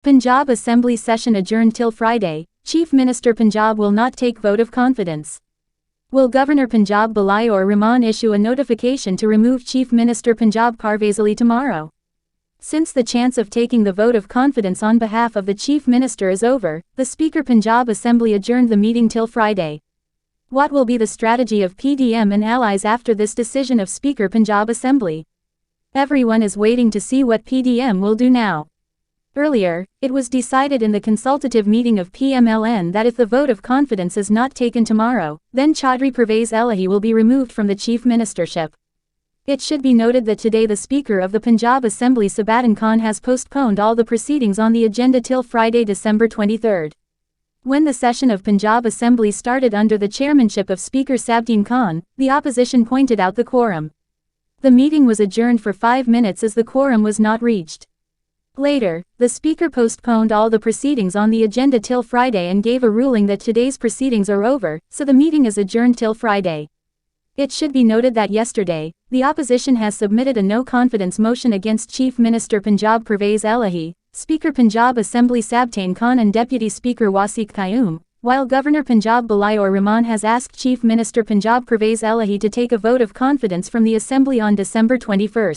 Punjab Assembly session adjourned till Friday. Chief Minister Punjab will not take vote of confidence. Will Governor Punjab Elahi Rahman issue a notification to remove Chief Minister Punjab Pervez Elahi tomorrow? Since the chance of taking the vote of confidence on behalf of the Chief Minister is over, the Speaker Punjab Assembly adjourned the meeting till Friday. What will be the strategy of PDM and allies after this decision of Speaker Punjab Assembly? Everyone is waiting to see what PDM will do now. Earlier, it was decided in the consultative meeting of PML-N that if the vote of confidence is not taken tomorrow, then Chaudhry Pervez Elahi will be removed from the Chief Ministership. It should be noted that today the Speaker of the Punjab Assembly Sabatin Khan has postponed all the proceedings on the agenda till Friday, December 23. When the session of Punjab Assembly started under the chairmanship of Speaker Sabteen Khan, the opposition pointed out the quorum. The meeting was adjourned for 5 minutes as the quorum was not reached. Later, the Speaker postponed all the proceedings on the agenda till Friday and gave a ruling that today's proceedings are over, so the meeting is adjourned till Friday. It should be noted that yesterday, the opposition has submitted a no-confidence motion against Chief Minister Punjab Pervez Elahi, Speaker Punjab Assembly Sabatin Khan and Deputy Speaker Wasiq Qayyum, while Governor Punjab Elahi Rahman has asked Chief Minister Punjab Pervez Elahi to take a vote of confidence from the Assembly on December 21.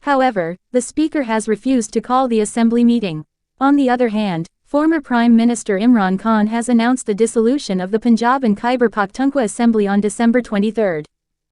However, the Speaker has refused to call the Assembly meeting. On the other hand, former Prime Minister Imran Khan has announced the dissolution of the Punjab and Khyber Pakhtunkhwa Assembly on December 23.